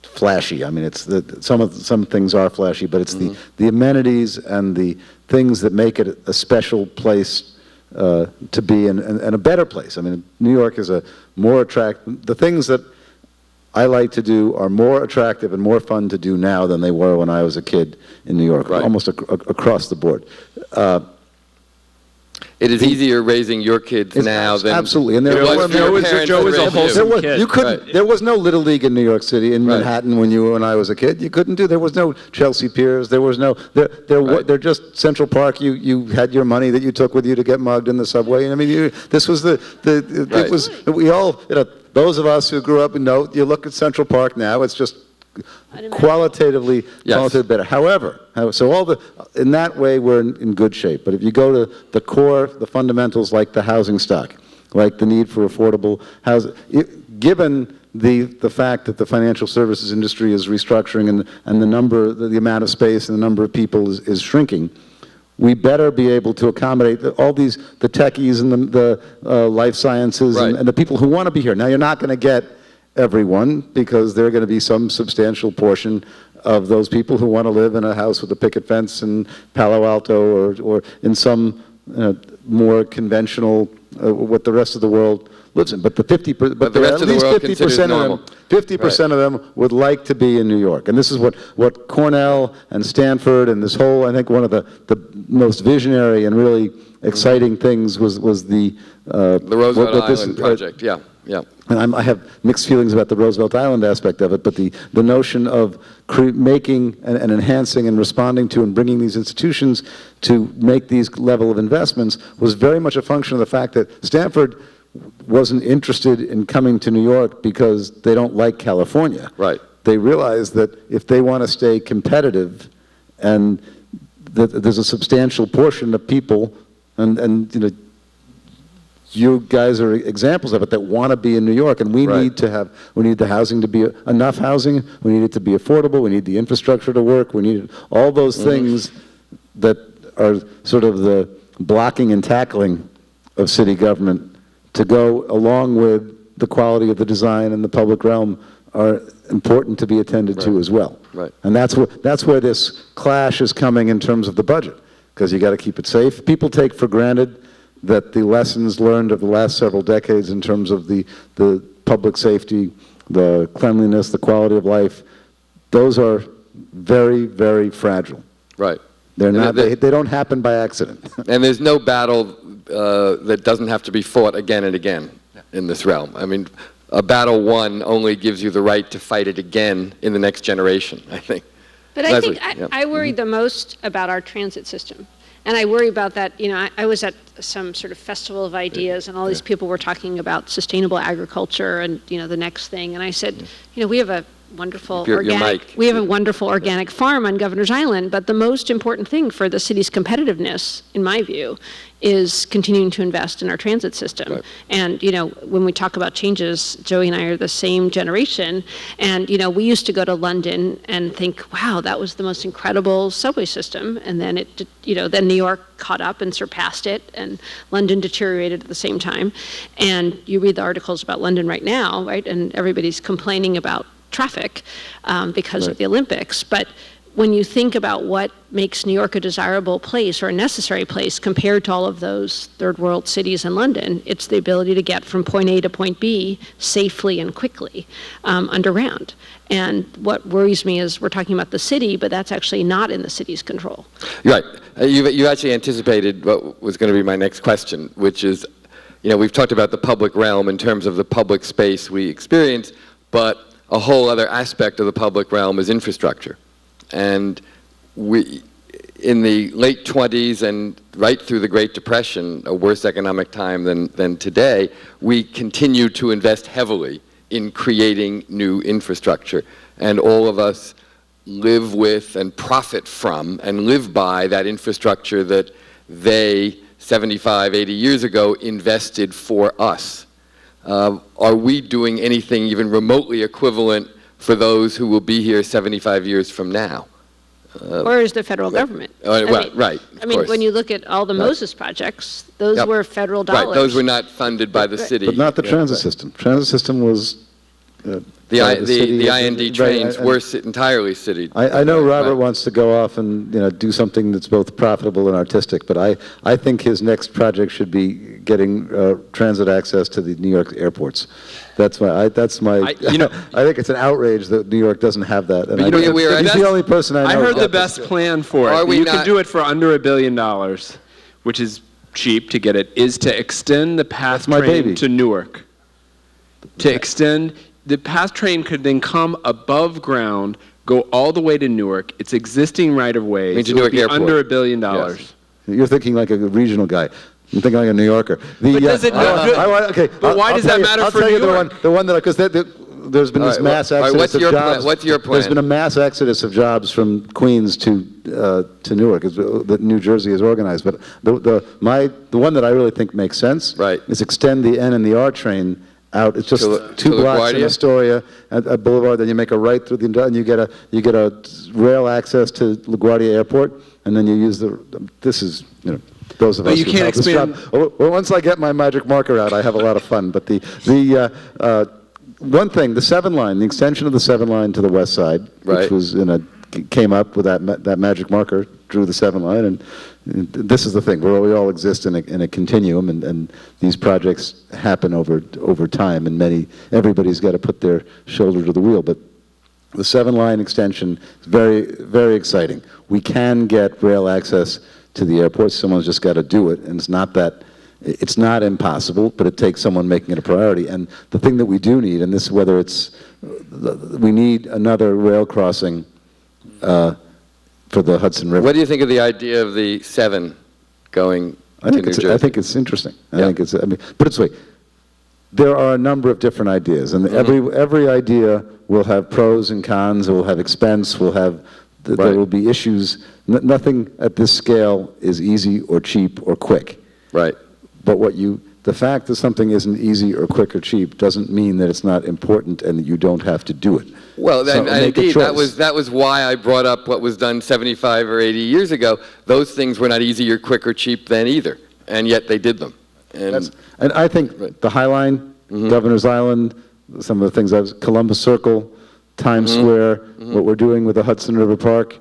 flashy. I mean, it's some things are flashy, but it's the amenities and the things that make it a special place to be and a better place. I mean, New York is a more attractive. The things that I like to do are more attractive and more fun to do now than they were when I was a kid in New York, almost across the board. It is easier raising your kids now than absolutely, and Joe was a wholesome kid. You couldn't. There was no Little League in New York City, in Manhattan, when you and I was a kid. You couldn't do. There was no Chelsea Piers. There was no. They're just Central Park. You had your money that you took with you to get mugged in the subway. And I mean, this was it was. We all, those of us who grew up and know. You look at Central Park now. It's just qualitatively better. However, so in that way we're in good shape. But if you go to the core, the fundamentals, like the housing stock, like the need for affordable housing, given the fact that the financial services industry is restructuring and the amount of space and the number of people is shrinking, we better be able to accommodate all the techies and the life sciences and the people who want to be here. Now, you're not going to get everyone, because there are going to be some substantial portion of those people who want to live in a house with a picket fence in Palo Alto or in some more conventional, what the rest of the world lives in. But the 50%, but the rest at of the least world 50% of them, 50% of them would like to be in New York. And this is what Cornell and Stanford and this whole, I think one of the most visionary and really exciting things was the Roosevelt Island project. Yeah. And I have mixed feelings about the Roosevelt Island aspect of it, but the notion of making and enhancing and responding to and bringing these institutions to make these level of investments was very much a function of the fact that Stanford wasn't interested in coming to New York because they don't like California. Right. They realize that if they want to stay competitive, and that there's a substantial portion of people, and you guys are examples of it, that want to be in New York, and we need the housing to be enough housing, we need it to be affordable, we need the infrastructure to work, we need all those things that are sort of the blocking and tackling of city government to go along with the quality of the design and the public realm are important to be attended to as well. Right. And that's where this clash is coming in terms of the budget, because you got to keep it safe. People take for granted that the lessons learned of the last several decades in terms of the public safety, the cleanliness, the quality of life, those are very, very fragile. Right. They're not, they don't happen by accident. And there's no battle that doesn't have to be fought again and again in this realm. I mean, a battle won only gives you the right to fight it again in the next generation, I think. But I think I worry the most about our transit system. And I worry about that, I was at some sort of festival of ideas, and all these people were talking about sustainable agriculture and, the next thing. And I said, we have a wonderful organic farm on Governor's Island, but the most important thing for the city's competitiveness, in my view, is continuing to invest in our transit system. Right. And, when we talk about changes, Joey and I are the same generation, and, we used to go to London and think, wow, that was the most incredible subway system, and then then New York caught up and surpassed it, and London deteriorated at the same time. And you read the articles about London right now, right, and everybody's complaining about traffic because of the Olympics. But when you think about what makes New York a desirable place or a necessary place compared to all of those third world cities in London, it's the ability to get from point A to point B safely and quickly underground. And what worries me is we're talking about the city, but that's actually not in the city's control. Right. You actually anticipated what was going to be my next question, which is, we've talked about the public realm in terms of the public space we experience, but a whole other aspect of the public realm is infrastructure. And we, in the late 20s and right through the Great Depression, a worse economic time than today, we continue to invest heavily in creating new infrastructure. And all of us live with and profit from and live by that infrastructure that they, 75, 80 years ago, invested for us. Are we doing anything even remotely equivalent for those who will be here 75 years from now? Or is the federal government? Right. I mean, when you look at all the Moses projects, those were federal dollars. Right, those were not funded by the city. But not the transit system. Transit system was... the IND trains were entirely city. I know Robert wants to go off and do something that's both profitable and artistic, but I think his next project should be getting transit access to the New York airports. I think it's an outrage that New York doesn't have that. And he's the only person I know. I heard the best plan for it. You can do it for under $1 billion, which is cheap to get it, is to extend the PATH train to Newark. To extend... The PATH train could then come above ground, go all the way to Newark. It's existing right-of-way. It would be under $1 billion. Yes. You're thinking like a regional guy. I'm thinking like a New Yorker. But does it but why does that matter for New York? The one that, because there's been this mass exodus of jobs. What's your plan? There's been a mass exodus of jobs from Queens to Newark that New Jersey has organized. But the one that I really think makes sense is extend the N and the R train out. It's just two blocks in Astoria at Boulevard. Then you make a right through and you get a rail access to LaGuardia Airport, and then you use this is, those of us you who can't have this expand. job. Well, once I get my magic marker out, I have a lot of fun. But one thing, the 7 line, the extension of the 7 line to the west side, which was came up with that magic marker, drew the 7 line, and this is the thing, where we all exist in a continuum, and these projects happen over time, and everybody's got to put their shoulder to the wheel. But the 7 line extension is very, very exciting. We can get rail access to the airport. Someone's just got to do it, and it's not impossible, but it takes someone making it a priority. And the thing that we do need, and this, we need another rail crossing for the Hudson River. What do you think of the idea of the 7 going to New Jersey? I think it's interesting. I think it's, put it this way, there are a number of different ideas, and every idea will have pros and cons, it will have expense, there will be issues. Nothing at this scale is easy or cheap or quick. Right. But the fact that something isn't easy or quick or cheap doesn't mean that it's not important and that you don't have to do it. Well, and indeed, that was why I brought up what was done 75 or 80 years ago. Those things were not easy or quick or cheap then either, and yet they did them. And I think the High Line, Governor's Island, some of the things, Columbus Circle, Times Square, what we're doing with the Hudson River Park,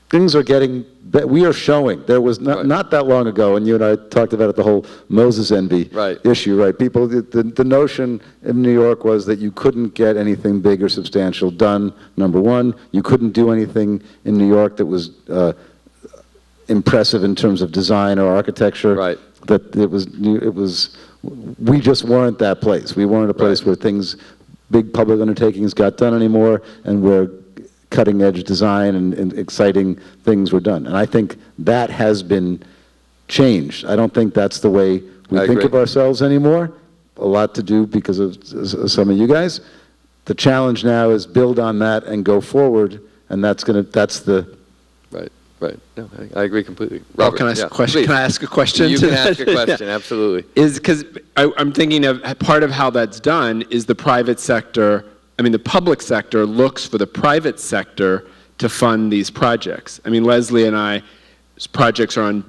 things are getting, we are showing. There was not that long ago, and you and I talked about it, the whole Moses envy issue, right? People, the notion in New York was that you couldn't get anything big or substantial done, number one. You couldn't do anything in New York that was impressive in terms of design or architecture. Right. That we just weren't that place. We weren't a place where big public undertakings got done anymore, and where cutting-edge design and exciting things were done. And I think that has been changed. I don't think that's the way we think of ourselves anymore. A lot to do because of some of you guys. The challenge now is build on that and go forward, and that's the... Right. No, I agree completely. Robert, can I ask a question? Please. Can I ask a question? You can ask a question, absolutely. Is because I'm thinking of part of how that's done is the private sector. The public sector looks for the private sector to fund these projects. Leslie and I's projects are on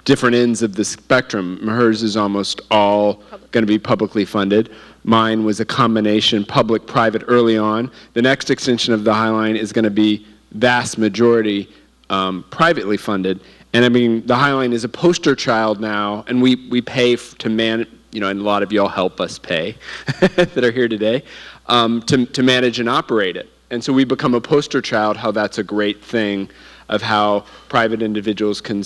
different ends of the spectrum. Hers is almost all going to be publicly funded. Mine was a combination public-private early on. The next extension of the High Line is going to be vast majority privately funded. And the High Line is a poster child now, and we pay to manage, and a lot of y'all help us pay that are here today, to manage and operate it. And so we become a poster child how that's a great thing of how private individuals can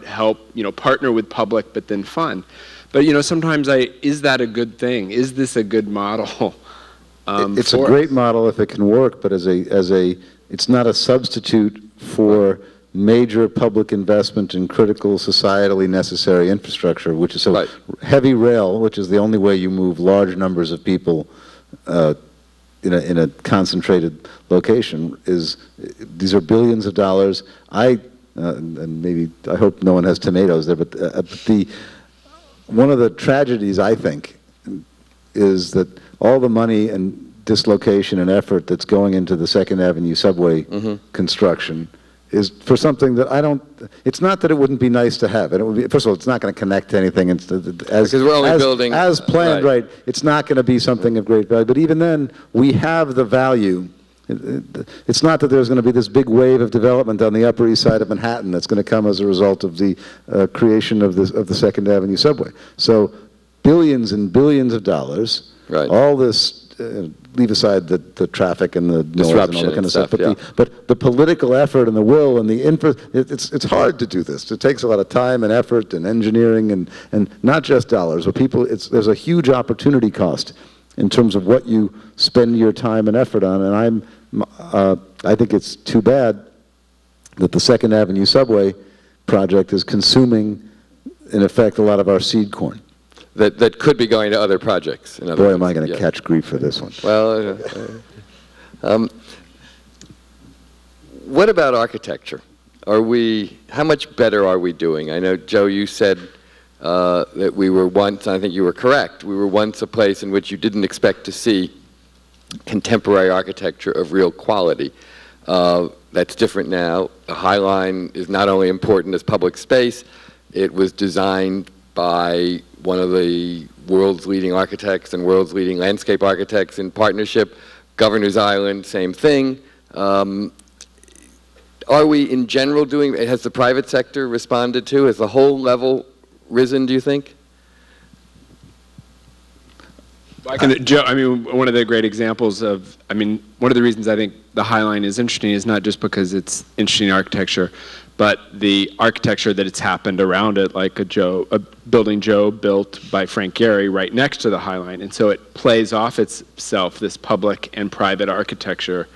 help, partner with public, but then fund. But, sometimes is that a good thing? Is this a good model? It's a great model if it can work, but it's not a substitute for major public investment in critical societally necessary infrastructure, which is heavy rail, which is the only way you move large numbers of people in a concentrated location. These are billions of dollars. And maybe I hope no one has tomatoes there, but one of the tragedies I think is that all the money and dislocation and effort that's going into the Second Avenue subway construction is for something that it's not that it wouldn't be nice to have. And it would be, first of all, it's not going to connect to anything. Because we're only building. As planned, right. It's not going to be something of great value. But even then, we have the value. It's not that there's going to be this big wave of development on the Upper East Side of Manhattan that's going to come as a result of the creation of the Second Avenue subway. So billions and billions of dollars, all this, leave aside the traffic and the noise and all that kind of stuff, but the political effort and the will and it's hard to do this. It takes a lot of time and effort and engineering and not just dollars, but there's a huge opportunity cost in terms of what you spend your time and effort on. And I think it's too bad that the Second Avenue subway project is consuming, in effect, a lot of our seed corn. That could be going to other projects. Boy, am I going to catch grief for this one. Well, what about architecture? How much better are we doing? I know, Joe, you said that we were once, I think you were correct, we were once a place in which you didn't expect to see contemporary architecture of real quality. That's different now. The High Line is not only important as public space, it was designed by one of the world's leading architects and world's leading landscape architects in partnership. Governor's Island, same thing. Are we in general doing, has the private sector responded to? Has the whole level risen, do you think? Joe, I mean, one of the great examples of, I mean, one of the reasons I think the High Line is interesting is not just because it's interesting architecture, but the architecture that it's happened around it, like a building Joe built by Frank Gehry right next to the High Line. And so it plays off itself, this public and private architecture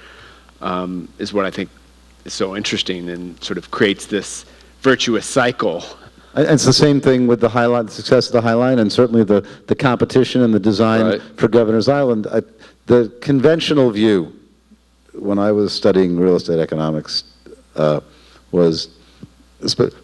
is what I think is so interesting and sort of creates this virtuous cycle. It's the same thing with the High Line, the success of the High Line, and certainly the competition and the design for Governor's Island. The conventional view, when I was studying real estate economics, was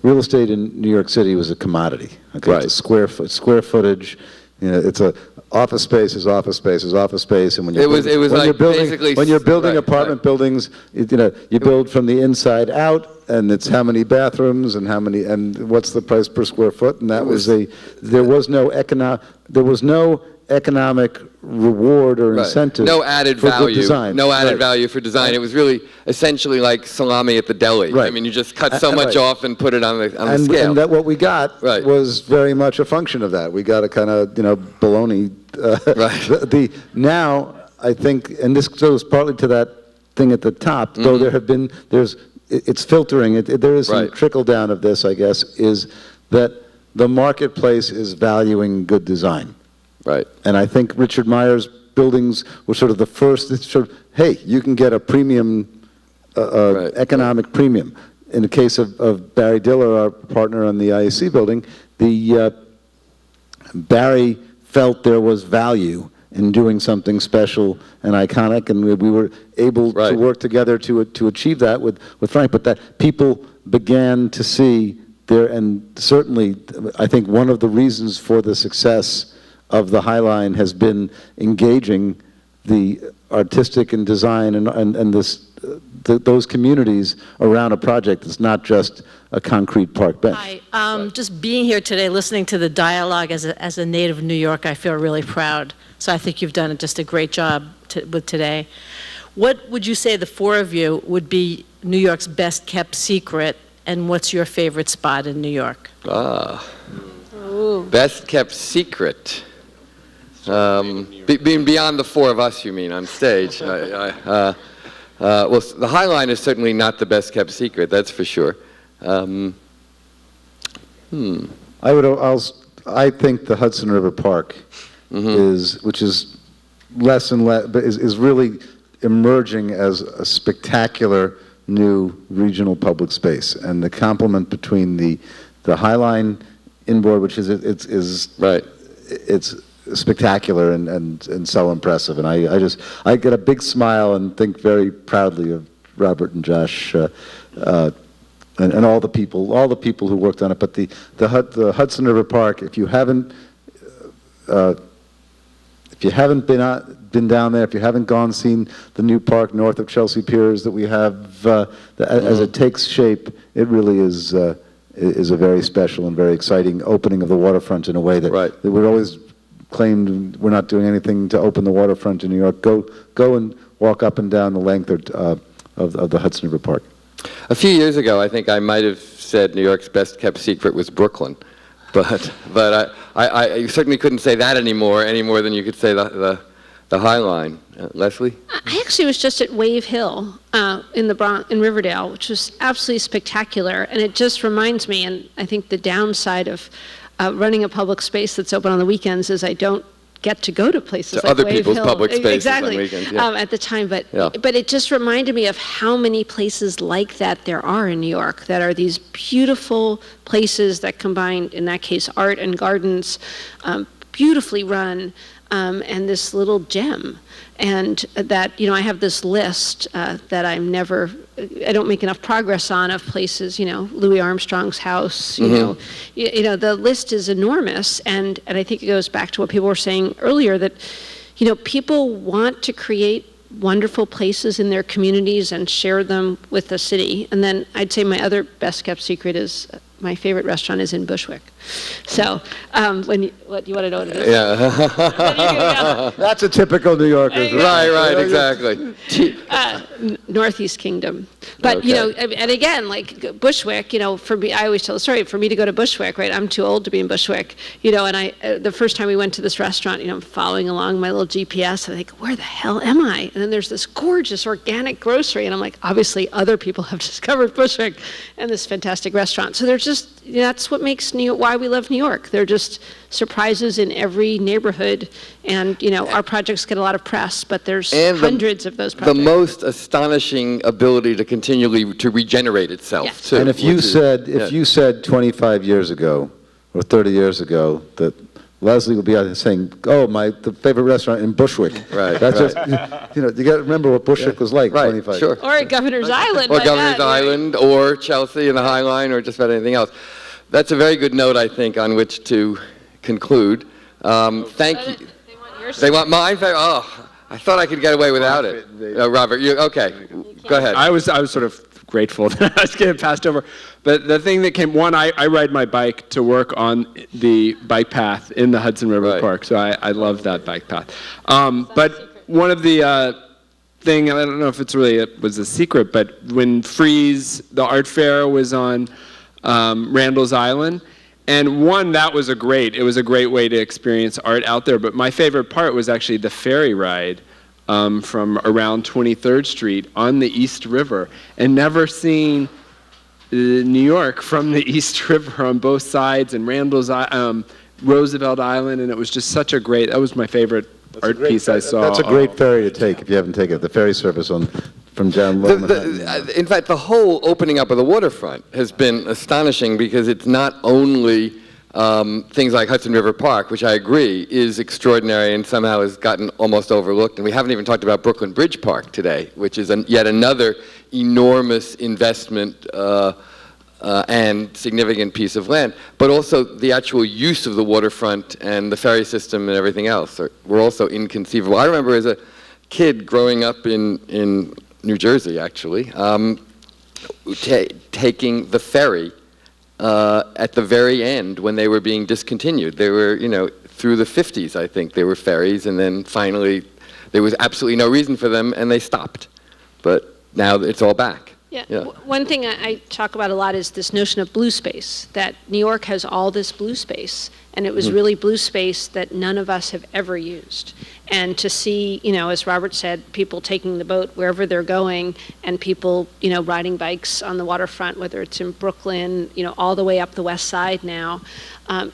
real estate in New York City was a commodity. Okay? It's a square footage. You know, it's a office space is office space is office space, and when you're building apartment buildings, you build from the inside out, and it's how many bathrooms and what's the price per square foot, and that there was no economic reward or incentive. No added value. No added value for design. It was really essentially like salami at the deli. I mean, you just cut so much off and put it on the scale. And that what we got was very much a function of that. We got a kind of baloney. Now I think, and this goes partly to that thing at the top. Though it's filtering. There is some trickle down of this, I guess, is that the marketplace is valuing good design. And I think Richard Meyer's buildings were sort of the first, hey, you can get a premium, economic premium. In the case of Barry Diller, our partner on the IAC building, Barry felt there was value in doing something special and iconic, and we were able to work together to achieve that with Frank, but that people began to see there, and certainly I think one of the reasons for the success of the High Line has been engaging the artistic and design and those communities around a project that's not just a concrete park bench. Hi, just being here today, listening to the dialogue as a native New York, I feel really proud. So I think you've done just a great job with today. What would you say the four of you would be New York's best kept secret, and what's your favorite spot in New York? Best kept secret. Being beyond the four of us, you mean, on stage. Well, the High Line is certainly not the best kept secret, that's for sure. I think the Hudson River Park which is less and less, but is really emerging as a spectacular new regional public space, and the complement between the High Line inboard, which it's spectacular and so impressive, and I get a big smile and think very proudly of Robert and Josh and all the people who worked on it. But the Hudson River Park, if you haven't been down there, if you haven't seen the new park north of Chelsea Piers that we have, as it takes shape, it really is a very special and very exciting opening of the waterfront in a way that we're always claimed we're not doing anything to open the waterfront in New York. Go and walk up and down the length of the Hudson River Park. A few years ago, I think I might have said New York's best kept secret was Brooklyn, but I certainly couldn't say that any more than you could say the High Line. Leslie? I actually was just at Wave Hill in Riverdale, which was absolutely spectacular, and it just reminds me, and I think the downside of running a public space that's open on the weekends is I don't get to go to places like other Wave people's Hill. Public spaces exactly. on weekends. At the time, but it just reminded me of how many places like that there are in New York that are these beautiful places that combine, in that case, art and gardens, beautifully run, and this little gem. And that, I have this list that I don't make enough progress on, of places, Louis Armstrong's house, the list is enormous. And I think it goes back to what people were saying earlier, that, people want to create wonderful places in their communities and share them with the city. And then I'd say my other best kept secret is my favorite restaurant is in Bushwick. So what do you want to know what it is? Yeah. That's a typical New Yorker. Right, exactly. Northeast Kingdom. But, Okay. you know, and again, like Bushwick, you know, for me, I always tell the story, for me to go to Bushwick, right, I'm too old to be in Bushwick, you know, and the first time we went to this restaurant, you know, I'm following along my little GPS, and I think, where the hell am I? And then there's this gorgeous organic grocery, and I'm like, obviously other people have discovered Bushwick and this fantastic restaurant. So there's just, that's what makes why we love New York. There are just surprises in every neighborhood, and, you know, our projects get a lot of press, but there's hundreds of those projects. The most astonishing ability to continually to regenerate itself, Yes. too. And if you said 25 years ago or 30 years ago that Leslie would be out there saying, "Oh, the favorite restaurant in Bushwick." Right. That's just, you know, you got to remember what Bushwick was like 25 sure. years. Or at Governor's Island. Or my Governor's God, right? Island, or Chelsea and the High Line, or just about anything else. That's a very good note, I think, on which to conclude. Thank you. They want yours. They want mine? Oh, I thought I could get away without it. Robert, okay. Go ahead. I was sort of grateful that I was getting passed over. But the thing that came, I ride my bike to work on the bike path in the Hudson River Park, so I love that bike path. But one of the thing, I don't know if it's really was a secret, but when Frieze, the art fair was on Randall's Island, and that was it was a great way to experience art out there, but my favorite part was actually the ferry ride from around 23rd Street on the East River, and never seen New York from the East River on both sides, and Randall's Roosevelt Island, and it was just such a that was my favorite art piece I saw. That's a great ferry to take if you haven't taken it. The ferry service from John Manhattan. In fact, the whole opening up of the waterfront has been astonishing, because it's not only things like Hudson River Park, which I agree is extraordinary and somehow has gotten almost overlooked. And we haven't even talked about Brooklyn Bridge Park today, which is yet another enormous investment and significant piece of land. But also the actual use of the waterfront and the ferry system and everything else were also inconceivable. I remember as a kid growing up in New Jersey, actually, taking the ferry at the very end when they were being discontinued. They were, you know, through the 50s, I think, there were ferries, and then finally there was absolutely no reason for them, and they stopped. But now it's all back. Yeah. One thing I talk about a lot is this notion of blue space, that New York has all this blue space, and it was really blue space that none of us have ever used. And to see, you know, as Robert said, people taking the boat wherever they're going, and people, you know, riding bikes on the waterfront, whether it's in Brooklyn, you know, all the way up the West Side now.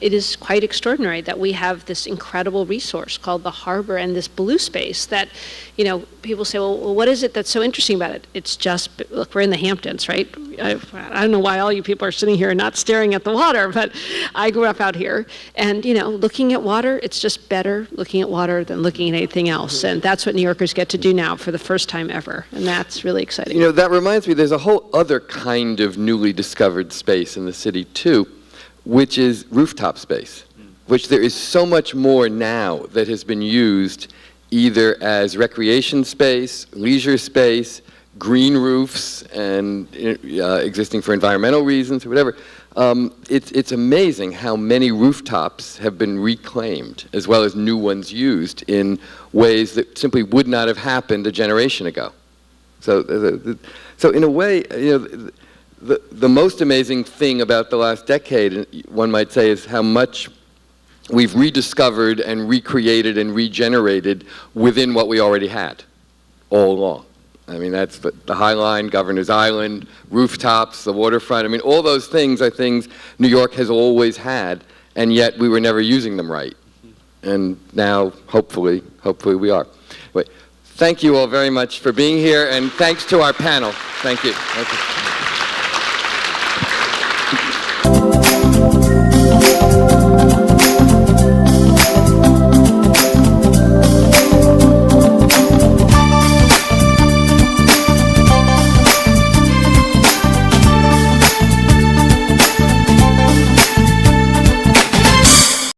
It is quite extraordinary that we have this incredible resource called the harbor and this blue space that, you know, people say, well, what is it that's so interesting about it? It's just, look, we're in the Hamptons, right? I don't know why all you people are sitting here and not staring at the water, but I grew up out here. And, you know, looking at water, it's just better looking at water than looking at anything else. And that's what New Yorkers get to do now for the first time ever. And that's really exciting. You know, that reminds me, there's a whole other kind of newly discovered space in the city, too, which is rooftop space, which there is so much more now that has been used either as recreation space, leisure space, green roofs, and existing for environmental reasons or whatever. It's amazing how many rooftops have been reclaimed as well as new ones used in ways that simply would not have happened a generation ago. So in a way, you know, the most amazing thing about the last decade, one might say, is how much we've rediscovered and recreated and regenerated within what we already had all along. I mean, that's the High Line, Governor's Island, rooftops, the waterfront. I mean, all those things are things New York has always had, and yet we were never using them right. And now, hopefully we are. Thank you all very much for being here, and thanks to our panel. Thank you. Thank you.